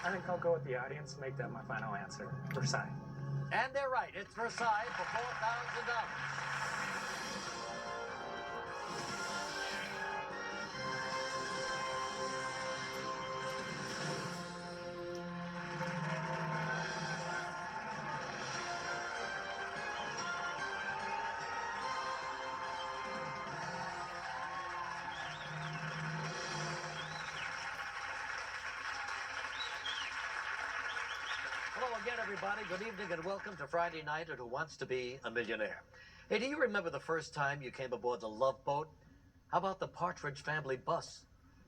I think I'll go with the audience and make that my final answer. Versailles. And they're right. It's Versailles for $4,000. Hello again, everybody. Good evening and welcome to Friday Night at Who Wants to Be a Millionaire. Hey, do you remember the first time you came aboard the Love Boat? How about the Partridge Family bus?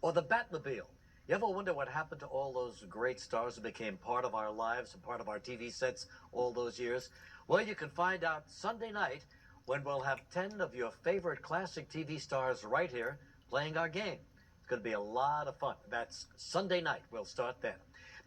Or the Batmobile? You ever wonder what happened to all those great stars who became part of our lives and part of our TV sets all those years? Well, you can find out Sunday night when we'll have 10 of your favorite classic TV stars right here playing our game. It's going to be a lot of fun. That's Sunday night. We'll start then.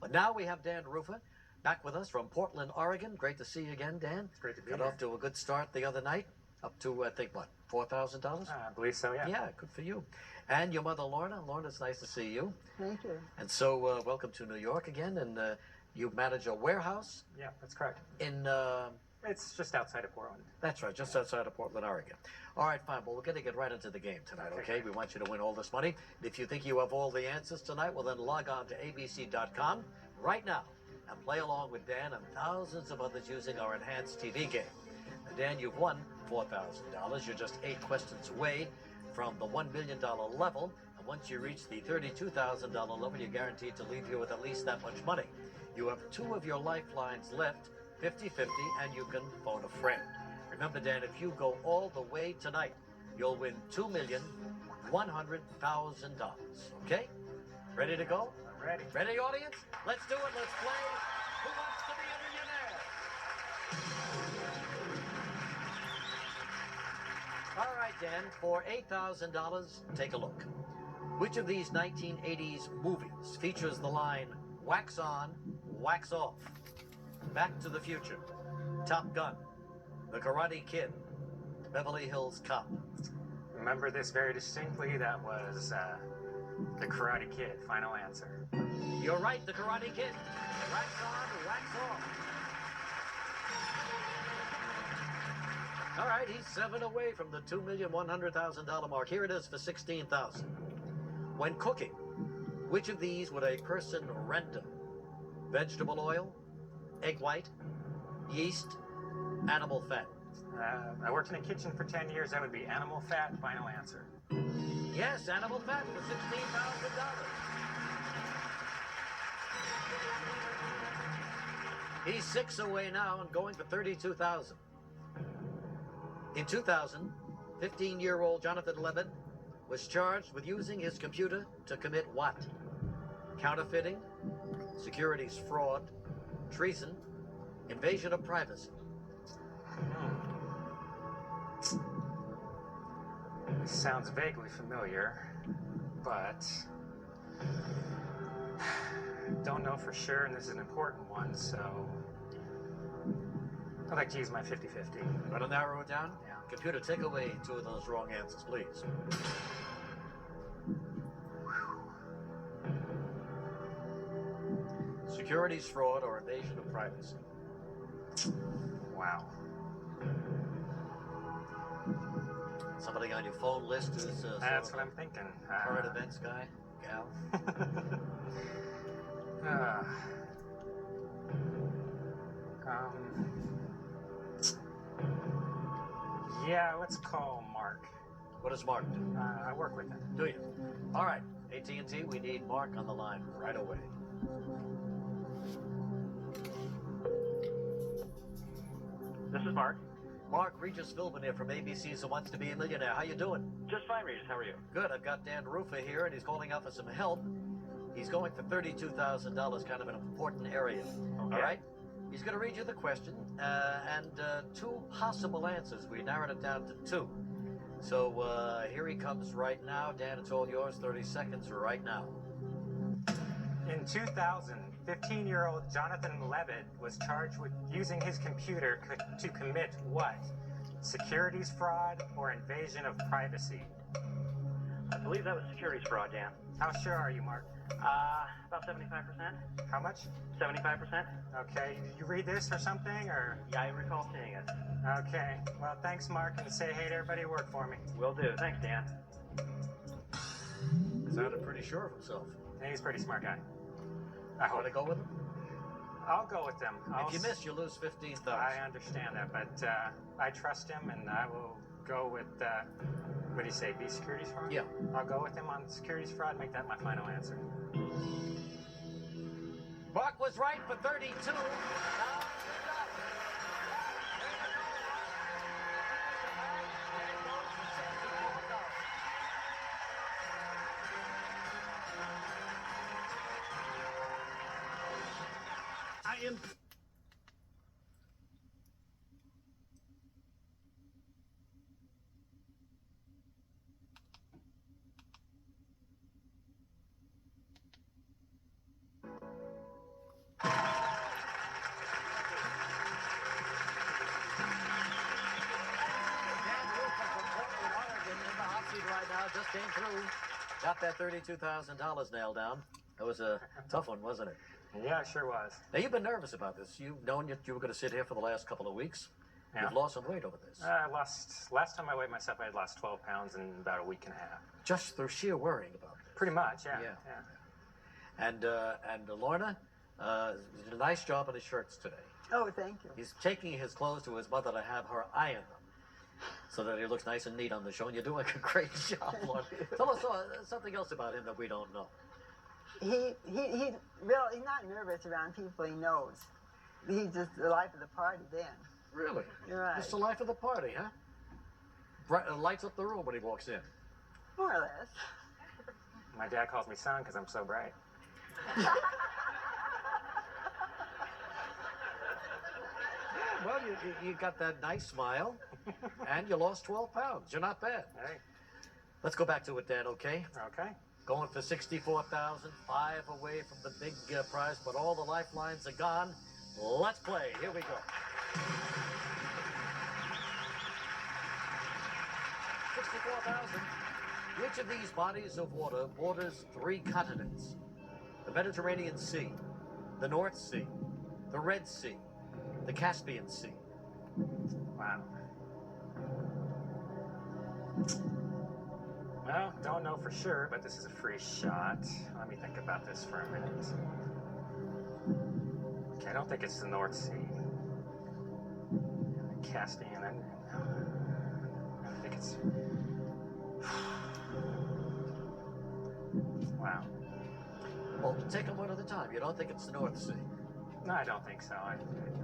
But now we have Dan Rufa back with us from Portland, Oregon. Great to see you again, Dan. It's great to be Got here. off to a good start the other night. Up to, I think, what, $4,000? I believe so, yeah. Yeah, good for you. And your mother, Lorna. Lorna, it's nice to see you. Thank you. And so, welcome to New York again. And you manage a warehouse Yeah, that's correct. in... It's just outside of Portland. That's right, just outside of Portland, Oregon. All right, fine. Well, we're going to get right into the game tonight, okay? We want you to win all this money. And if you think you have all the answers tonight, well, then log on to abc.com right now and play along with Dan and thousands of others using our enhanced TV game. Now, Dan, you've won $4,000. You're just 8 questions away from the $1 million level. And once you reach the $32,000 level, you're guaranteed to leave here with at least that much money. You have 2 of your lifelines left, 50-50, and you can phone a friend. Remember, Dan, if you go all the way tonight, you'll win $2,100,000. Okay? Ready to go? I'm ready. Ready, audience? Let's do it. Let's play Who Wants to Be a Millionaire? All right, Dan, for $8,000, take a look. Which of these 1980s movies features the line, wax on, wax off? Back to the Future, Top Gun, The Karate Kid, Beverly Hills Cop. Remember this very distinctly. That was The Karate Kid. Final answer. You're right, The Karate Kid. Wax on, wax off. All right, he's 7 away from the $2,100,000 mark. Here it is for $16,000. When cooking, which of these would a person render? Vegetable oil, egg white, yeast, animal fat. I worked in a kitchen for 10 years. That would be animal fat. Final answer. Yes, animal fat for $16,000. He's 6 away now and going for $32,000. In 2000, 15-year-old Jonathan Levitt was charged with using his computer to commit what? Counterfeiting, securities fraud, treason, invasion of privacy. This sounds vaguely familiar, but don't know for sure, and this is an important one, so I'd like to use my 50-50. Want to narrow it down? Yeah. Computer, take away 2 of those wrong answers, please. Securities fraud or invasion of privacy. Wow. Somebody on your phone list is That's what I'm thinking. current events guy, gal. Yeah, let's call Mark. What does Mark do? I work with him. Do you? All right, AT&T, we need Mark on the line right away. This is Mark. Mark, Regis Philbin here from ABC's Who Wants to Be a Millionaire. How you doing? Just fine, Regis. How are you? Good. I've got Dan Rufa here, and he's calling out for some help. He's going for $32,000, kind of an important area. All right? He's going to read you the question and 2 possible answers. We narrowed it down to 2. So here he comes right now. Dan, it's all yours. 30 seconds right now. In 2000, 15-year-old Jonathan Levitt was charged with using his computer to commit what? Securities fraud or invasion of privacy? I believe that was securities fraud, Dan. How sure are you, Mark? About 75%. How much? 75%? Okay, you read this or something, or? Yeah, I recall seeing it. Okay, well, thanks, Mark, and say hey to everybody who worked for me. Will do. Thanks, Dan. Sounded pretty sure of himself. Yeah, he's a pretty smart guy. I hope. Want to go with him? I'll go with them. If you miss, you lose 15,000. I understand that, but I trust him, and I will go with, what do you say, B securities fraud? Yeah. I'll go with him on securities fraud, make that my final answer. Mark was right for 32. Now, good luck. I am. Right now, just came through. Got that $32,000 nailed down. That was a tough one, wasn't it? Yeah, it sure was. Now, you've been nervous about this. You've known that you were going to sit here for the last couple of weeks. Yeah. You've lost some weight over this. Last time I weighed myself, I had lost 12 pounds in about a week and a half. Just through sheer worrying about this. Pretty much, yeah. And Lorna, did a nice job on his shirts today. Oh, thank you. He's taking his clothes to his mother to have her iron them, so that he looks nice and neat on the show. And you're doing a great job, Lorna. Tell us something else about him that we don't know. He's not nervous around people he knows. He's just the life of the party then. Really? You're right. It's the life of the party, huh? Lights up the room when he walks in. More or less. My dad calls me son because I'm so bright. Well, you got that nice smile, and you lost 12 pounds. You're not bad. Hey. Let's go back to it, Dan, okay? Okay. Going for 64,000, 5 away from the big prize, but all the lifelines are gone. Let's play. Here we go. 64,000. Which of these bodies of water borders 3 continents? The Mediterranean Sea, the North Sea, the Red Sea, the Caspian Sea. Wow. Well, don't know for sure, but this is a free shot. Let me think about this for a minute. Okay, I don't think it's the North Sea. The Caspian, I think it's... Wow. Well, take them one at a time. You don't think it's the North Sea? No, I don't think so. I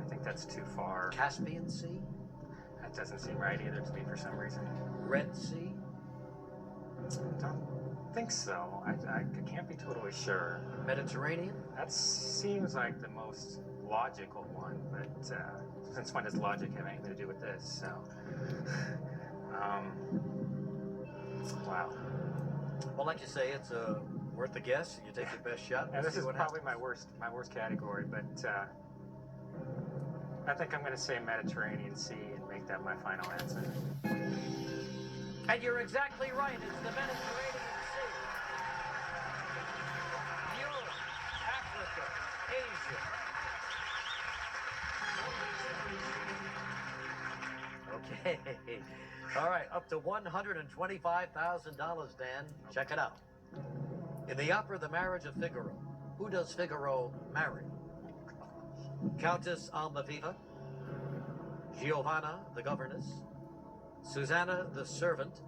think that's too far. Caspian Sea? That doesn't seem right either to me for some reason. Red Sea? I don't think so. I can't be totally sure. Mediterranean? That seems like the most logical one, but since when does logic have anything to do with this? So, wow. Well, like you say, it's worth a guess. You take your best shot. And this is what probably happens. my worst category, but I think I'm going to say Mediterranean Sea and make that my final answer. And you're exactly right. It's the Mediterranean Sea. Europe, Africa, Asia. Okay. All right, up to $125,000, Dan. Check it out. In the opera The Marriage of Figaro, who does Figaro marry? Countess Almaviva, Giovanna, the governess, Susanna, the servant,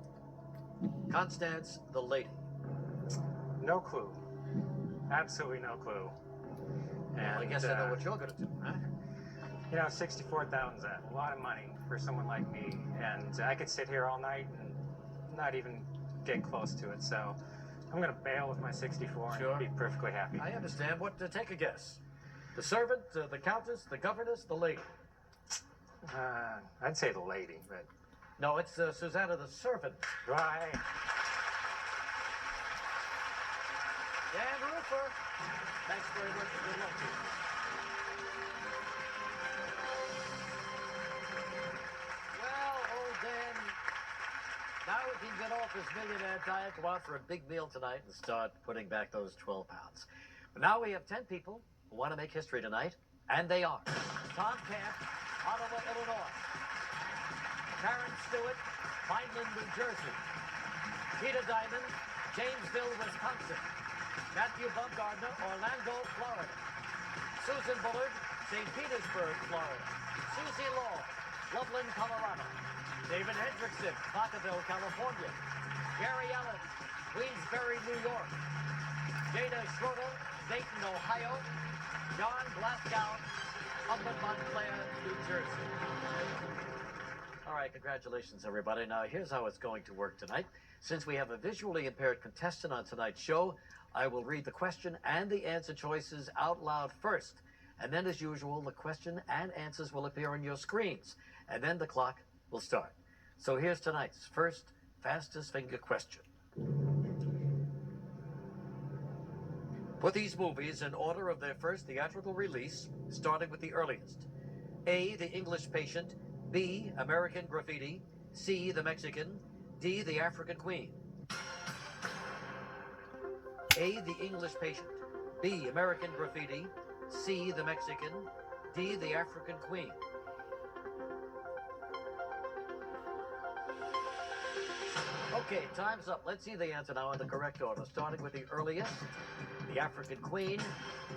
Constance, the lady. No clue. Absolutely no clue. And Well, I guess I know what you're going to do, huh? you know, 64,000 is a lot of money for someone like me, and I could sit here all night and not even get close to it. So I'm going to bail with my 64 Sure. and be perfectly happy. I understand. What? Take a guess. The servant, the countess, the governess, the lady. I'd say the lady, but No, it's Susanna, the servant. why? Dan Roofer. Thanks very much. Good luck to you. Well, old Dan, Now we can get off this millionaire diet, go out for a big meal tonight, and start putting back those 12 pounds. But now we have 10 people who want to make history tonight, and they are Tom Camp, Ottawa, Illinois; Karen Stewart, Vineland, New Jersey; Peter Diamond, Jamesville, Wisconsin; Matthew Bumgardner, Orlando, Florida; Susan Bullard, St. Petersburg, Florida; Susie Law, Loveland, Colorado; David Hendrickson, Vacaville, California; Gary Allen, Queensbury, New York; Jada Schroeder, Dayton, Ohio; John Glasgow, Upland, Montclair, New Jersey. All right, congratulations, everybody. Now, here's how it's going to work tonight. Since we have a visually impaired contestant on tonight's show, I will read the question and the answer choices out loud first. And then, as usual, the question and answers will appear on your screens. And then the clock will start. So here's tonight's first fastest finger question. Put these movies in order of their first theatrical release, starting with the earliest. A, The English Patient; B, American Graffiti; C, The Mexican; D, The African Queen. A, The English Patient; B, American Graffiti; C, The Mexican; D, The African Queen. Okay, time's up. Let's see the answer now in the correct order, starting with the earliest, The African Queen,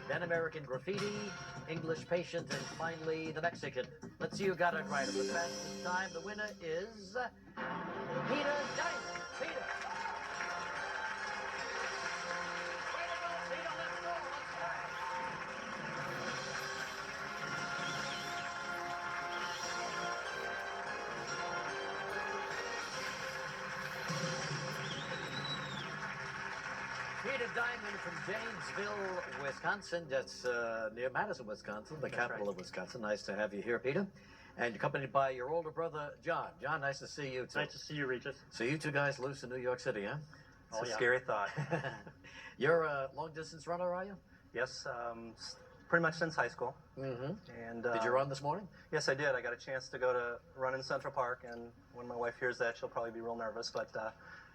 then American Graffiti, English Patient, and finally The Mexican. Let's see who got it right. At the fastest time, the winner is Peter Diamond. Peter. Way to go, Peter. Let's go. Let's go. Peter Diamond from Janesville, Wisconsin. That's near Madison, Wisconsin, the capital of Wisconsin. Nice to have you here, Peter. And accompanied by your older brother, John. John, nice to see you, too. Nice to see you, Regis. So you two guys loose in New York City, huh? It's a scary thought. You're a long-distance runner, are you? Yes, pretty much since high school. Mm-hmm. And Did you run this morning? Yes, I did. I got a chance to go to run in Central Park, and when my wife hears that, she'll probably be real nervous. But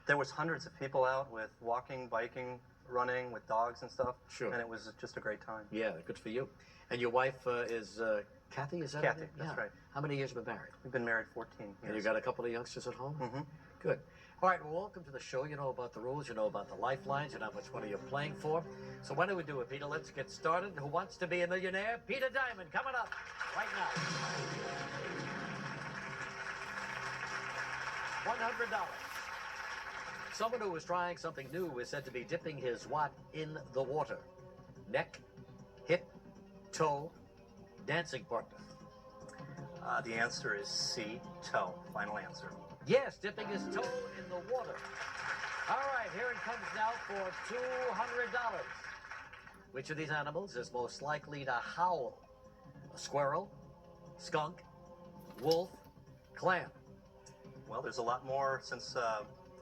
there was hundreds of people out with walking, biking, running, with dogs and stuff. Sure. And it was just a great time. Yeah, good for you. And your wife is Kathy, is that Kathy, her name? that's right. How many years have you been married? We've been married 14 years. And you got a couple of youngsters at home? Mm-hmm. Good. All right, well, welcome to the show. You know about the rules, you know about the lifelines, you know how much money you're playing for. So why don't we do it, Peter? Let's get started. Who wants to be a millionaire? Peter Diamond, coming up right now. $100. Someone who was trying something new is said to be dipping his what in the water? Neck, hip, toe, dancing partner. The answer is C, toe. Final answer. Yes, dipping his toe in the water. All right, here it comes now for $200. Which of these animals is most likely to howl? A squirrel, skunk, wolf, clam. Well, there's a lot more since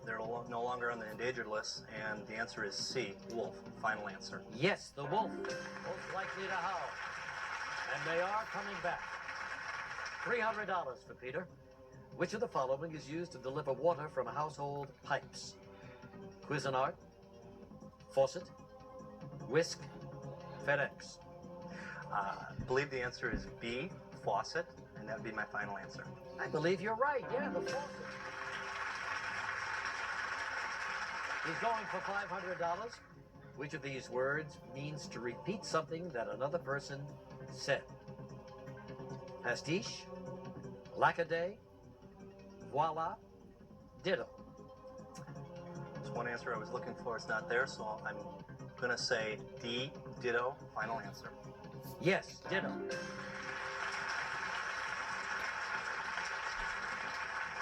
they're no longer on the endangered list, and the answer is C, wolf. Final answer. Yes, the wolf, most likely to howl. And they are coming back. $300 for Peter. Which of the following is used to deliver water from household pipes? Cuisinart, faucet, whisk, FedEx. I believe the answer is B, faucet, and that would be my final answer. I believe you're right. Yeah, the faucet. He's going for $500. Which of these words means to repeat something that another person said? Pastiche, lackaday, voila, ditto. There's one answer I was looking for. It's not there, so I'm going to say D, ditto. Final answer. Yes, ditto.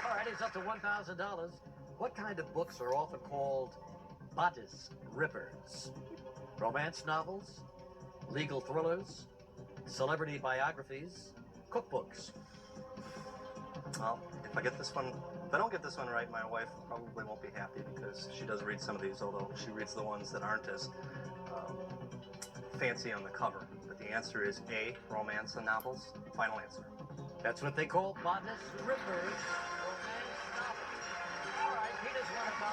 All right, it's up to $1,000. What kind of books are often called bodice rippers? Romance novels, legal thrillers, celebrity biographies, cookbooks. Well, if I don't get this one right, my wife probably won't be happy because she does read some of these, although she reads the ones that aren't as fancy on the cover. But the answer is A, romance and novels. Final answer. That's what they call bodice rippers, romance novels. All right, With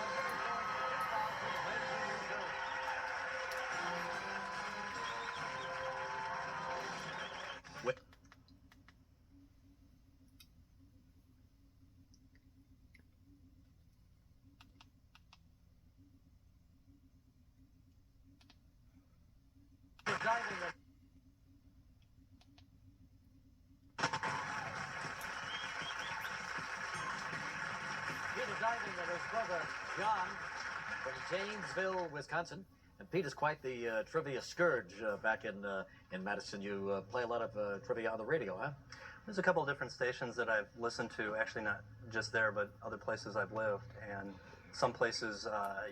diving in. Peter diving and his brother John from Janesville, Wisconsin. And Peter's quite the trivia scourge back in Madison. You play a lot of trivia on the radio, huh? There's a couple of different stations that I've listened to, actually not just there, but other places I've lived. And some places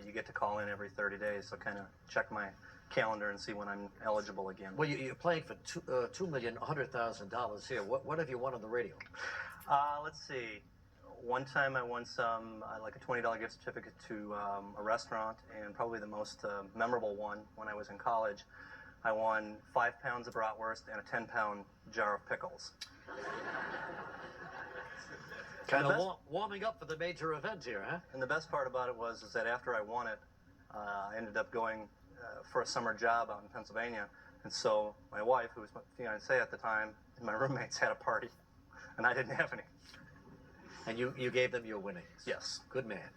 you get to call in every 30 days, so kind of check my calendar and see when I'm eligible again. Well, you're playing for $2,100,000 here. What have you won on the radio? Let's see. One time I won some, like a $20 gift certificate to a restaurant, and probably the most memorable one when I was in college, I won 5 pounds of bratwurst and a 10-pound jar of pickles. Kind of warming up for the major event here, huh? And the best part about it was that after I won it, I ended up going for a summer job out in Pennsylvania. And so my wife, who was my fiancée at the time, and my roommates had a party, and I didn't have any. And you gave them your winnings? Yes. Good man.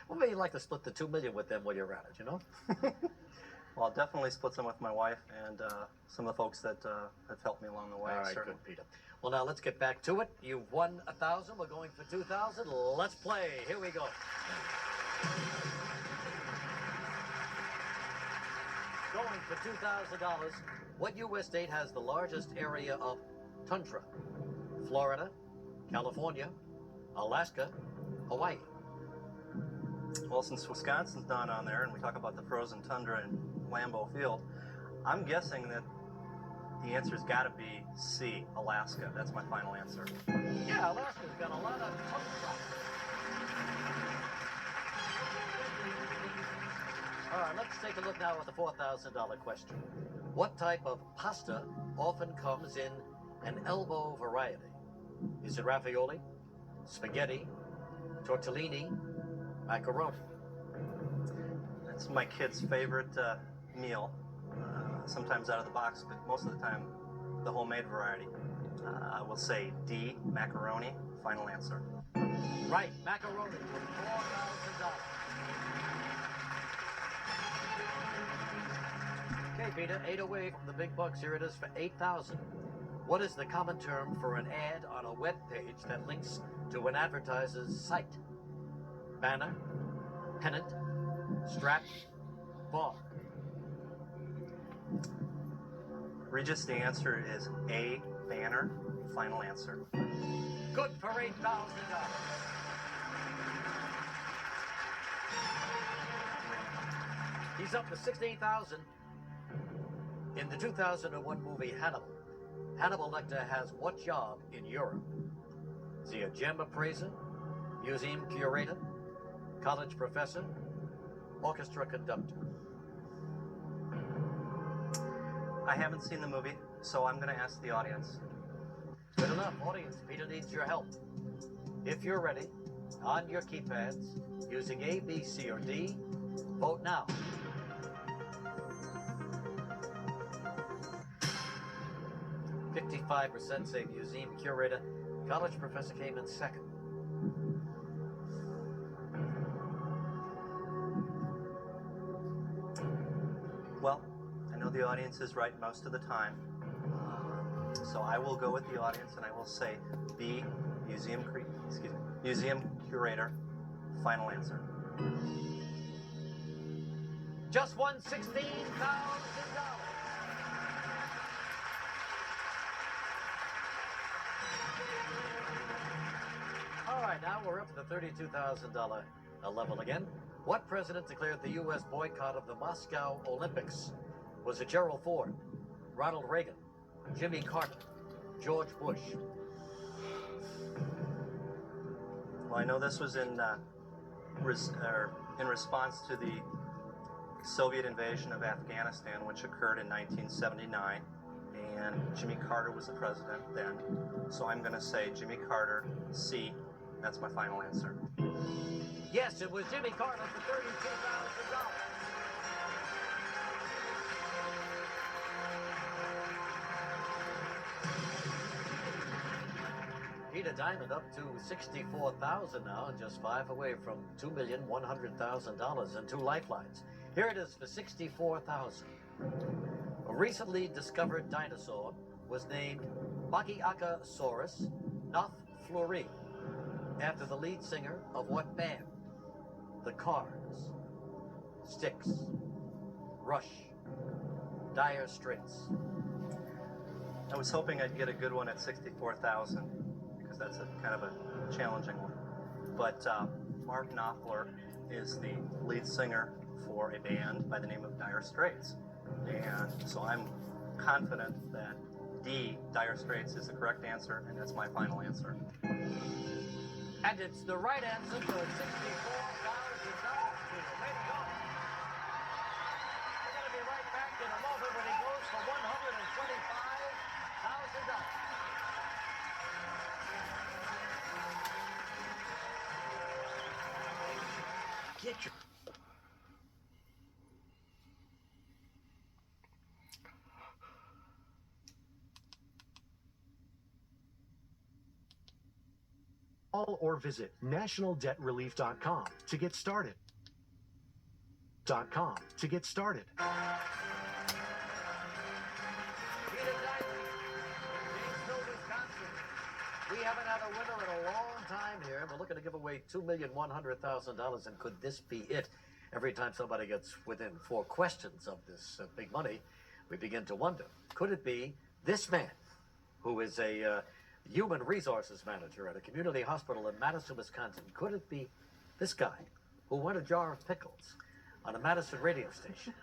Well, maybe you'd like to split the $2 million with them while you're at it, you know? Well, I'll definitely split some with my wife and some of the folks that have helped me along the way. All right, certainly. good, Peter. Well, now let's get back to it. You've won 1,000. We're going for 2,000. Let's play. Here we go. Going for $2,000. What U.S. state has the largest area of tundra? Florida, California, Alaska, Hawaii. Well, since Wisconsin's not on there, and we talk about the frozen tundra in Lambeau Field, I'm guessing that the answer's got to be C, Alaska. That's my final answer. Yeah, Alaska's got a lot of tundra. All right, let's take a look now at the $4,000 question. What type of pasta often comes in an elbow variety? Is it ravioli, spaghetti, tortellini, macaroni? That's my kid's favorite meal, sometimes out of the box, but most of the time the homemade variety. I will say D, macaroni, final answer. Right, macaroni for $4,000. Okay, Peter, 8 away from the big bucks. Here it is for 8,000. What is the common term for an ad on a web page that links to an advertiser's site? Banner, pennant, strap, bar. Regis, the answer is A, banner, final answer. Good for $8,000. He's up to 16,000. In the 2001 movie Hannibal, Hannibal Lecter has what job in Europe? Is he a gem appraiser, museum curator, college professor, orchestra conductor? I haven't seen the movie, so I'm going to ask the audience. Good enough, audience. Peter needs your help. If you're ready, on your keypads, using A, B, C, or D, vote now. %5% say museum curator. College professor came in second. Well, I know the audience is right most of the time, so I will go with the audience and I will say B, museum curator, final answer. Just won $16,000. All right, now we're up to the $32,000 level again. What president declared the U.S. boycott of the Moscow Olympics? Was it Gerald Ford, Ronald Reagan, Jimmy Carter, George Bush? Well, I know this was in response to the Soviet invasion of Afghanistan, which occurred in 1979, and Jimmy Carter was the president then. So I'm going to say Jimmy Carter, C. That's my final answer. Yes, it was Jimmy Carter for $32,000. Peter Diamond up to $64,000 now, and just 5 away from $2,100,000 and 2 lifelines. Here it is for $64,000. A recently discovered dinosaur was named Bachyarchosaurus nothfleury, after the lead singer of what band? The Cars, Styx, Rush, Dire Straits. I was hoping I'd get a good one at 64,000 because that's a kind of a challenging one. But Mark Knopfler is the lead singer for a band by the name of Dire Straits. And so I'm confident that D, Dire Straits, is the correct answer, and that's my final answer. And it's the right answer for $64,000. Way to go. We're going to be right back in a moment when he goes for $125,000. Get your... Or visit nationaldebtrelief.com to get started. .com to get started. Peter Diamond, Janesville, Wisconsin. We haven't had a winner in a long time here. We're looking to give away $2,100,000, and could this be it? Every time somebody gets within 4 questions of this big money, we begin to wonder, could it be this man, who is a human resources manager at a community hospital in Madison, Wisconsin? Could it be this guy who won a jar of pickles on a Madison radio station?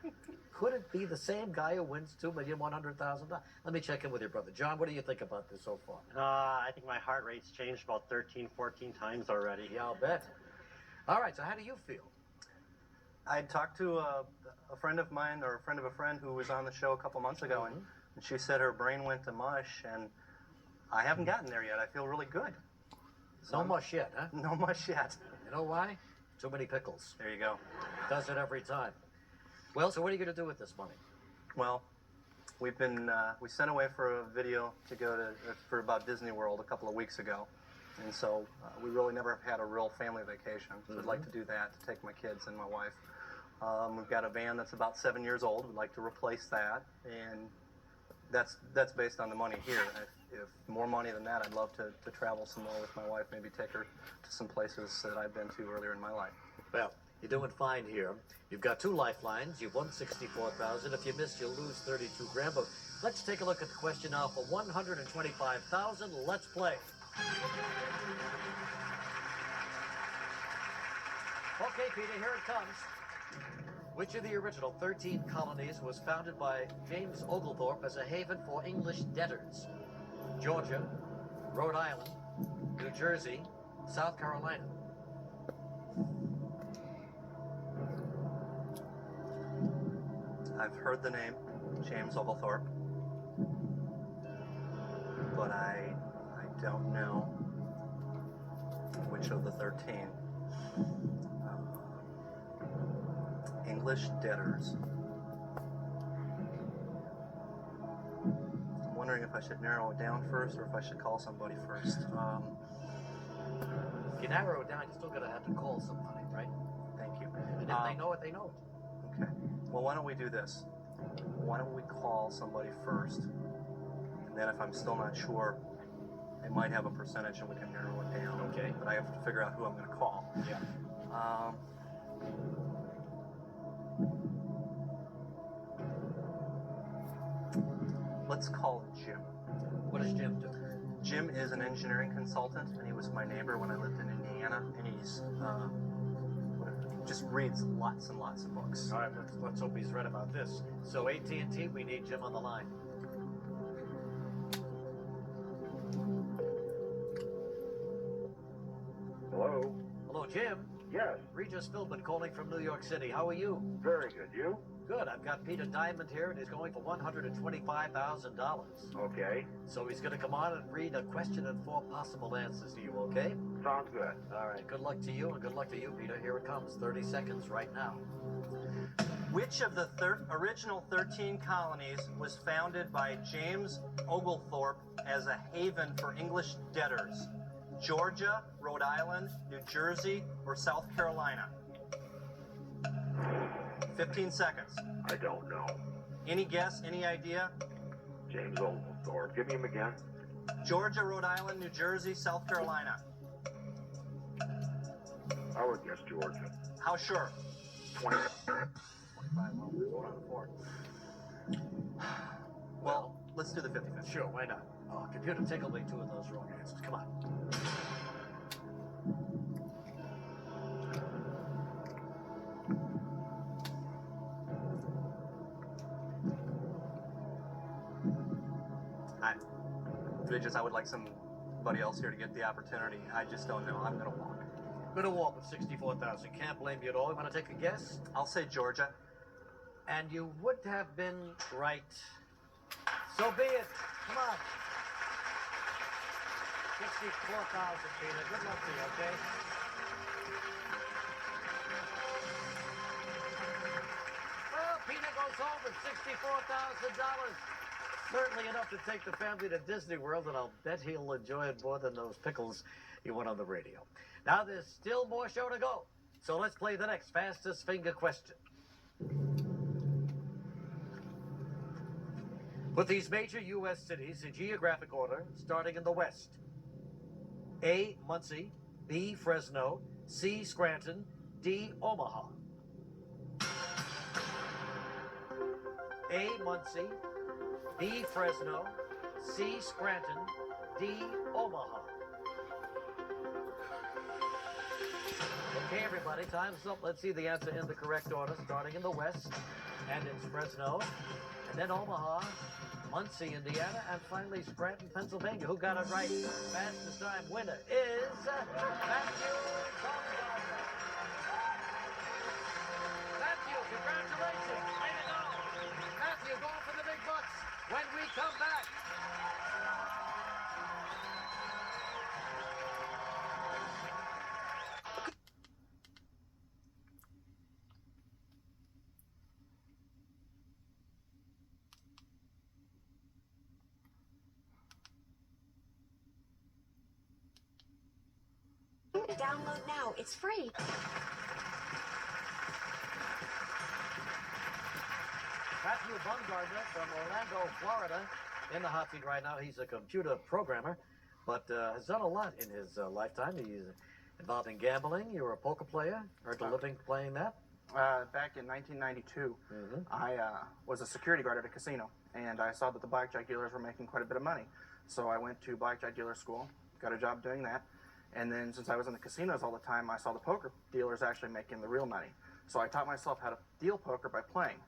Could it be the same guy who wins $2,100,000? Let me check in with your brother. John, what do you think about this so far? I think my heart rate's changed about 13, 14 times already. Yeah, I'll bet. All right, so how do you feel? I talked to a friend of mine, or a friend of a friend, who was on the show a couple months ago, and she said her brain went to mush, and I haven't gotten there yet. I feel really good. No mush yet, huh? No mush yet. You know why? Too many pickles. There you go. Does it every time. Well, so what are you going to do with this money? Well, we've been we sent away for a video to go to for about Disney World a couple of weeks ago, and so we really never have had a real family vacation. So We'd like to do that, to take my kids and my wife. We've got a van that's about 7 years old. We'd like to replace that, and that's based on the money here. If more money than that, I'd love to travel some more with my wife, maybe take her to some places that I've been to earlier in my life. Well, you're doing fine here. You've got 2 lifelines. You've won $64,000. If you miss, you'll lose $32,000. But let's take a look at the question now for $125,000. Let's play. Okay, Peter, here it comes. Which of the original 13 colonies was founded by James Oglethorpe as a haven for English debtors? Georgia, Rhode Island, New Jersey, South Carolina. I've heard the name James Oglethorpe, but I don't know which of the 13. English debtors. I'm wondering if I should narrow it down first, or if I should call somebody first. If you narrow it down, you're still going to have to call somebody, right? Thank you. And if they know it, they know it. Okay. Well, why don't we do this? Why don't we call somebody first, and then if I'm still not sure, they might have a percentage and we can narrow it down. Okay. But I have to figure out who I'm going to call. Yeah. Let's call Jim. What does Jim do? Jim is an engineering consultant, and he was my neighbor when I lived in Indiana, and he's just reads lots and lots of books. All right, let's hope he's right about this. So AT&T, we need Jim on the line. Hello? Hello, Jim. Yes, Regis Philbin calling from New York City. How are you? very good. You? good. I've got Peter Diamond here, and he's going for $125,000. Okay, So he's going to come on and read a question and 4 possible answers to you, okay? sounds good. All right, good luck to you, and good luck to you, Peter. Here it comes, 30 seconds right now. Which of the original 13 colonies was founded by James Oglethorpe as a haven for English debtors? Georgia, Rhode Island, New Jersey, or South Carolina? 15 seconds. I don't know. Any guess, any idea? James Oglethorpe. Give me him again. Georgia, Rhode Island, New Jersey, South Carolina. I would guess Georgia. How sure? 20. 25, well, we're going on the 4. Well, let's do the 50-50. Sure, why not? Oh, computer, take away 2 of those wrong answers. Come on. I would like somebody else here to get the opportunity. I just don't know. I'm going to walk. Going to walk with 64,000. Can't blame you at all. You want to take a guess? I'll say Georgia. And you would have been right. So be it. Come on. 64,000, Peter. Good luck to you, okay? Well, Peter goes home with $64,000. Certainly enough to take the family to Disney World, and I'll bet he'll enjoy it more than those pickles he won on the radio. Now, there's still more show to go. So let's play the next fastest finger question. Put these major U.S. cities in geographic order, starting in the west. A, Muncie, B, Fresno, C, Scranton, D, Omaha. A, Muncie, B, Fresno, C, Scranton, D, Omaha. Okay, everybody, time's up. Let's see the answer in the correct order, starting in the west, and it's Fresno, and then Omaha, Muncie, Indiana, and finally Scranton, Pennsylvania. Who got it right? Fastest time winner is Matthew Baumgartner. Matthew, congratulations. Way to go. Matthew, going for the big bucks when we come back. Download now. It's free. Matthew Baumgartner from Orlando, Florida, in the hot seat right now. He's a computer programmer, but has done a lot in his lifetime. He's involved in gambling. You were a poker player, earned a living playing that. Back in 1992, I was a security guard at a casino, and I saw that the blackjack dealers were making quite a bit of money. So I went to blackjack dealer school, got a job doing that, and then since I was in the casinos all the time, I saw the poker dealers actually making the real money. So I taught myself how to deal poker by playing.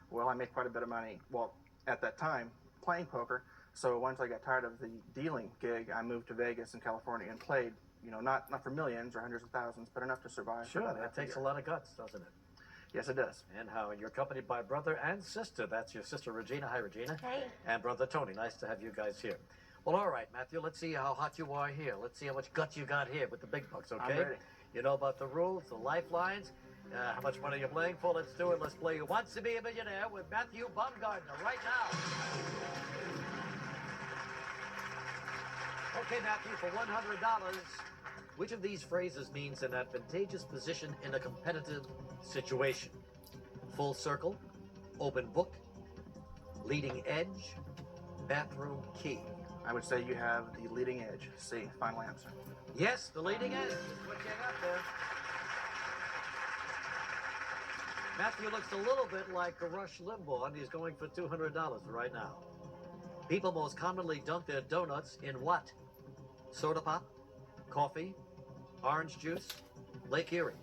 Well, I made quite a bit of money, well, at that time, playing poker. So once I got tired of the dealing gig, I moved to Vegas in California and played, you know, not for millions or hundreds of thousands, but enough to survive. Sure, that takes a lot of guts, doesn't it? Yes, it does. And how? And you're accompanied by brother and sister. That's your sister, Regina. Hi, Regina. Hey. And brother Tony. Nice to have you guys here. Well, all right, Matthew, let's see how hot you are here. Let's see how much guts you got here with the big bucks, okay? I'm ready. You know about the rules, the lifelines, how much money you're playing for. Let's do it. Let's play Who Wants to Be a Millionaire with Matthew Baumgartner right now. Okay, Matthew, for $100, which of these phrases means an advantageous position in a competitive situation? Full circle, open book, leading edge, bathroom key. I would say you have the leading edge. C, final answer. Yes, the leading edge is what you got there. Matthew looks a little bit like Rush Limbaugh, and he's going for $200 right now. People most commonly dunk their donuts in what? Soda pop, coffee, orange juice, Lake Erie.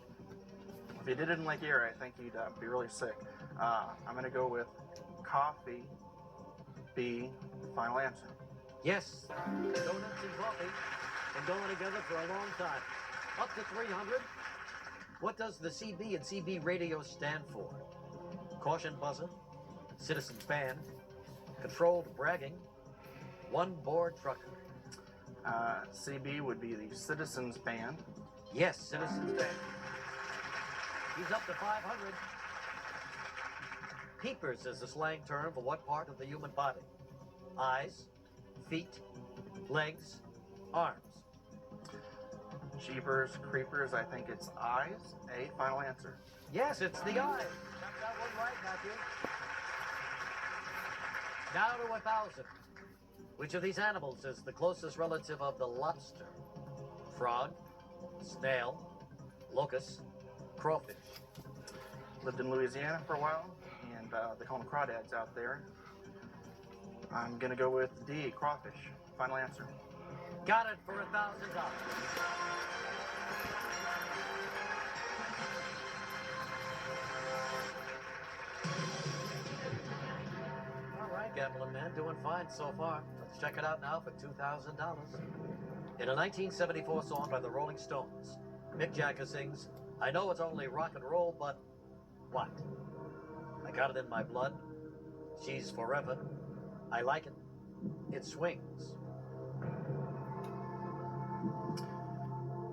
If you did it in Lake Erie, I think you'd be really sick. I'm going to go with coffee, B, final answer. Yes, donuts and coffee been going together for a long time. Up to 300. What does the CB and CB radio stand for? caution buzzer, citizens ban, controlled bragging, one board trucker. CB would be the Citizens Band. Yes, citizens ban. He's up to 500. Peepers is the slang term for what part of the human body? Eyes, feet, legs, arms. Jeepers, creepers, I think it's eyes. A, final answer. Yes, it's the eyes. Got that one right, Matthew. Now to 1,000. Which of these animals is the closest relative of the lobster? Frog, snail, locust, crawfish. Lived in Louisiana for a while, and they call them crawdads out there. I'm gonna go with D, crawfish. Final answer. Got it for $1,000. All right, gambling man, doing fine so far. Let's check it out now for $2,000. In a 1974 song by the Rolling Stones, Mick Jagger sings, "I know it's only rock and roll, but what? I got it in my blood. She's forever. I like it. It swings."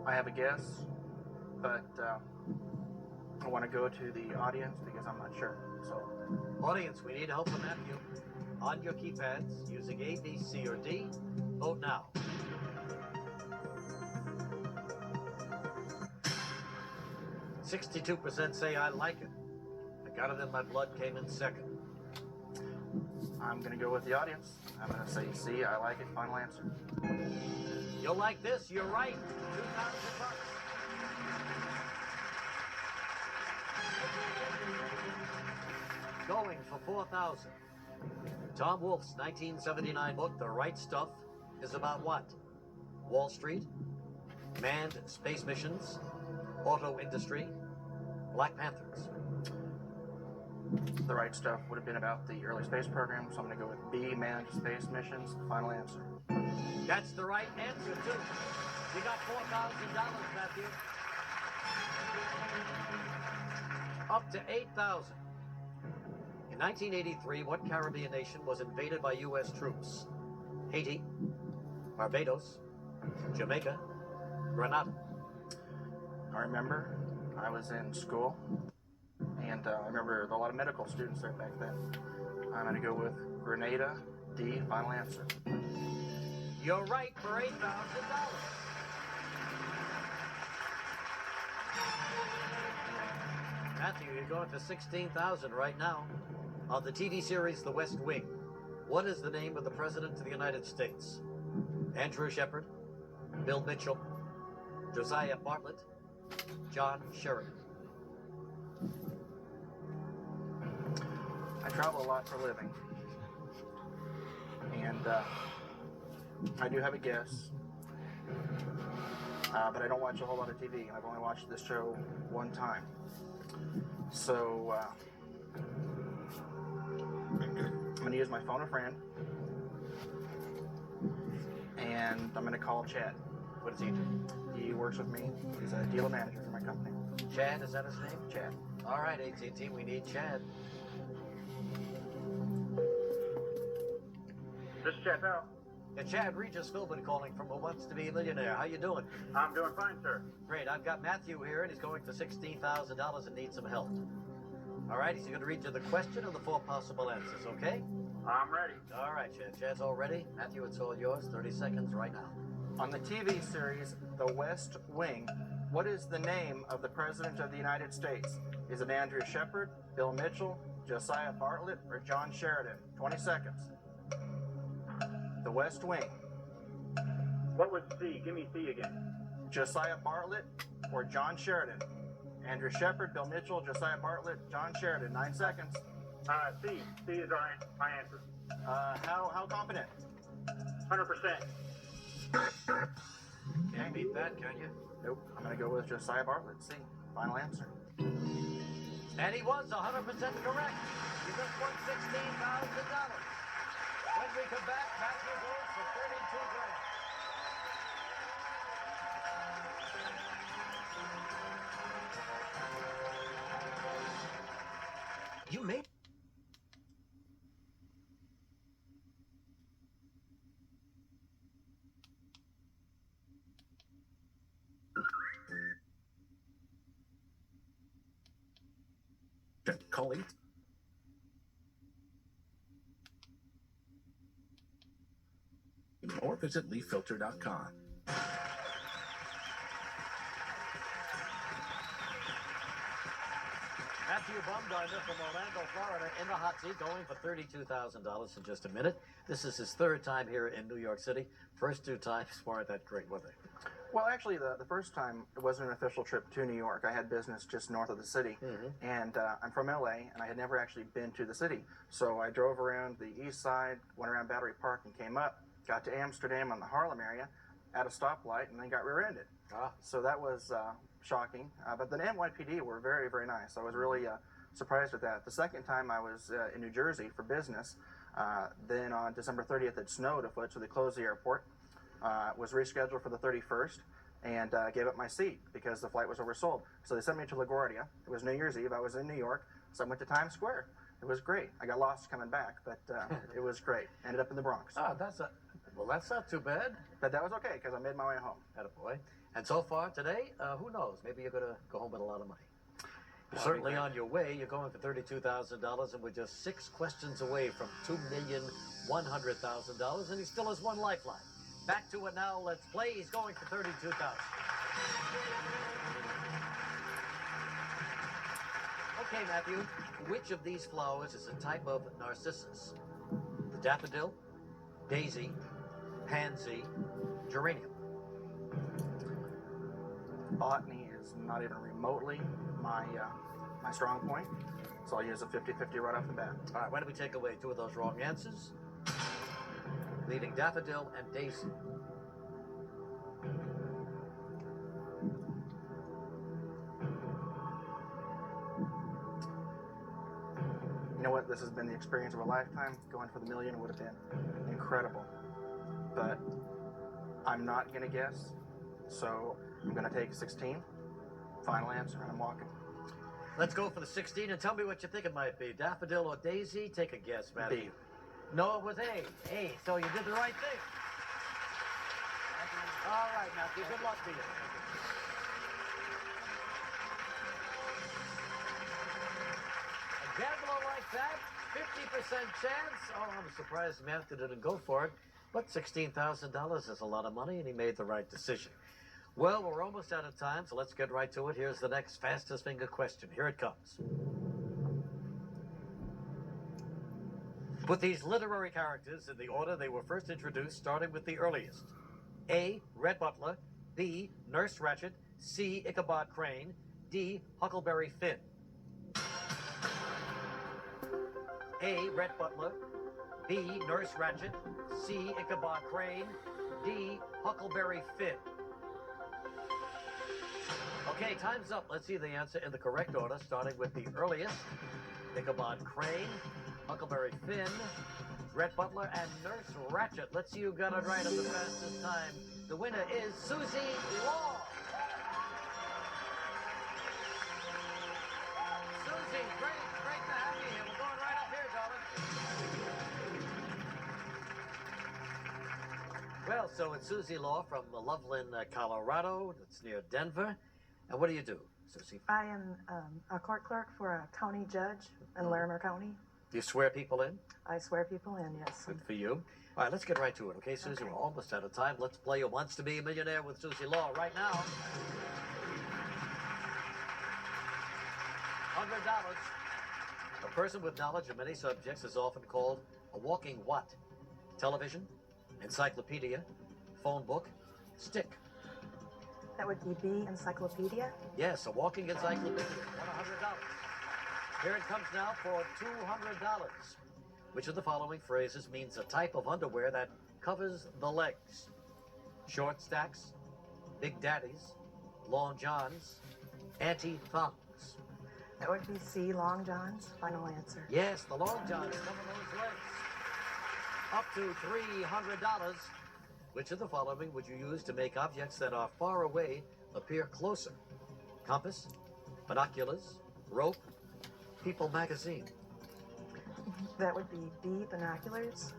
I have a guess, but I want to go to the audience because I'm not sure. So, Audience, we need help from Matthew. On your keypads, using A, B, C, or D, vote now. "62% say I like it. I got it in my blood came in second." I'm gonna go with the audience. I'm gonna say C, I like it. Final answer. You'll like this, you're right. $2,000. Going for 4,000. Tom Wolfe's 1979 book, The Right Stuff, is about what? Wall Street, manned space missions, auto industry, Black Panthers. The Right Stuff would have been about the early space program, so I'm gonna go with B, manned space missions. Final answer. That's the right answer, too. You got $4,000, Matthew. Up to 8,000. In 1983, what Caribbean nation was invaded by U.S. troops? Haiti, Barbados, Jamaica, Grenada. I remember I was in school, and I remember a lot of medical students there back then. I'm gonna go with Grenada. D, final answer. You're right for $8,000. Matthew, you're going for 16,000 right now. On the TV series The West Wing, what is the name of the President of the United States? Andrew Shepard, Bill Mitchell, Josiah Bartlett, John Sheridan. I travel a lot for a living, and I do have a guess, but I don't watch a whole lot of TV. I've only watched this show one time. So I'm going to use my phone a friend, and I'm going to call Chad. What does he do? He works with me. He's a dealer manager for my company. Chad, is that his name? Chad. All right, AT&T, we need Chad. This is Chad Powell. Yeah, Chad, Regis Philbin calling from Who Wants to Be a Millionaire. How you doing? I'm doing fine, sir. Great. I've got Matthew here, and he's going for $16,000 and needs some help. All right, he's going to read you the question and the 4 possible answers, okay? I'm ready. All right, Chad. Chad's all ready. Matthew, it's all yours. 30 seconds right now. On the TV series The West Wing, what is the name of the President of the United States? Is it Andrew Shepard, Bill Mitchell, Josiah Bartlett, or John Sheridan? 20 seconds. The West Wing. What was C? Give me C again. Josiah Bartlett or John Sheridan? Andrew Shepard, Bill Mitchell, Josiah Bartlett, John Sheridan. 9 seconds. C. C is my answer. How confident? 100%. Can't beat that, can you? Nope. I'm going to go with Josiah Bartlett. C. Final answer. And he was 100% correct. He just won $16,000. When we come back, Matthew goes for 32 grand. You may Call or visit leaffilter.com. Matthew Bumgarner from Orlando, Florida, in the hot seat, going for $32,000 in just a minute. This is his third time here in New York City. First two times weren't that great, were they? Well, actually, the first time it wasn't an official trip to New York. I had business just north of the city, and I'm from LA, and I had never actually been to the city. So I drove around the east side, went around Battery Park, and came up. Got to Amsterdam on the Harlem area at a stoplight, and then got rear-ended. So that was shocking. But the NYPD were very, very nice. I was really surprised at that. The second time I was in New Jersey for business. Then on December 30th, it snowed a foot, so they closed the airport. Was rescheduled for the 31st, and gave up my seat because the flight was oversold. So they sent me to LaGuardia. It was New Year's Eve. I was in New York, so I went to Times Square. It was great. I got lost coming back, but it was great. Ended up in the Bronx. Oh, well, that's not too bad. But that was okay because I made my way home. Attaboy. And so far today, who knows? Maybe you're going to go home with a lot of money. You're certainly on your way. You're going for $32,000, and we're just 6 questions away from $2,100,000, and he still has one lifeline. Back to it now. Let's play. He's going for $32,000. Okay, Matthew. Which of these flowers is a type of narcissus? The daffodil, daisy, pansy, geranium. Botany is not even remotely my strong point, so I'll use a 50-50 right off the bat. All right, why don't we take away 2 of those wrong answers, leaving daffodil and daisy. You know what? This has been the experience of a lifetime. Going for the million would have been incredible. But I'm not going to guess, so I'm going to take 16. Final answer, and I'm walking. Let's go for the 16 and tell me what you think it might be. Daffodil or daisy? Take a guess, Matthew. B. No, it was A. A, so you did the right thing. All right, Matthew, good luck to you. A gambler like that, 50% chance. Oh, I'm surprised Matthew didn't go for it. But $16,000 is a lot of money, and he made the right decision. Well, we're almost out of time, so let's get right to it. Here's the next fastest finger question. Here it comes. Put these literary characters in the order they were first introduced, starting with the earliest. A, Red Butler. B, Nurse Ratched. C, Ichabod Crane. D, Huckleberry Finn. A, Red Butler. B, Nurse Ratched. C, Ichabod Crane. D, Huckleberry Finn. Okay, time's up. Let's see the answer in the correct order, starting with the earliest. Ichabod Crane, Huckleberry Finn, Red Butler, and Nurse Ratched. Let's see who got it right on the fastest time. The winner is Susie Law. Susie, great to have you here. We're going right up here, darling. Well, so it's Susie Law from Loveland, Colorado. It's near Denver. And what do you do, Susie? I am a court clerk for a county judge in Larimer County. Do you swear people in? I swear people in, yes. Good for you. All right, let's get right to it, okay, Susie? Okay. We're almost out of time. Let's play Who Wants to Be a Millionaire with Susie Law right now. $100. A person with knowledge of many subjects is often called a walking what? Television, encyclopedia, phone book, stick. That would be B, encyclopedia? Yes, a walking encyclopedia. $100. Here it comes now for $200. Which of the following phrases means a type of underwear that covers the legs? Short stacks, big daddies, long johns, anti-thongs. That would be C, long johns. Final answer. Yes, the long johns cover those legs. Up to $300. Which of the following would you use to make objects that are far away appear closer? Compass, binoculars, rope, People magazine. That would be B, binoculars.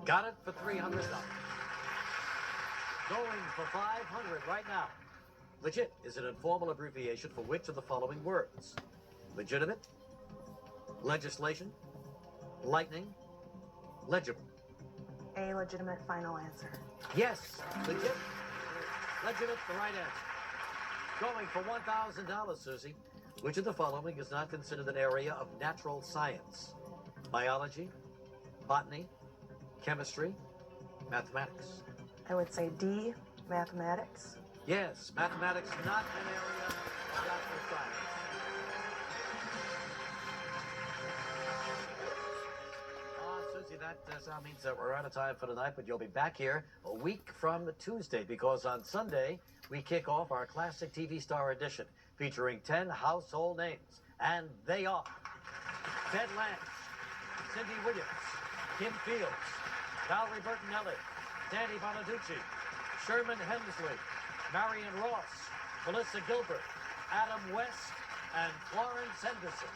Got it for $300. Going for $500 right now. Legit is an informal abbreviation for which of the following words? Legitimate, Legislation, lightning, legible. A legitimate final answer. Yes, legit. Legitimate, the right answer. Going for $1,000, Susie. Which of the following is not considered an area of natural science? Biology, botany, chemistry, mathematics. I would say D, mathematics. Yes, mathematics not an area of natural science. Susie, that means that we're out of time for tonight, but you'll be back here a week from Tuesday, because on Sunday we kick off our Classic TV Star Edition, featuring 10 household names, and they are Ted Lance, Cindy Williams, Kim Fields, Valerie Bertinelli, Danny Bonaducci, Sherman Hemsley, Marion Ross, Melissa Gilbert, Adam West, and Florence Henderson.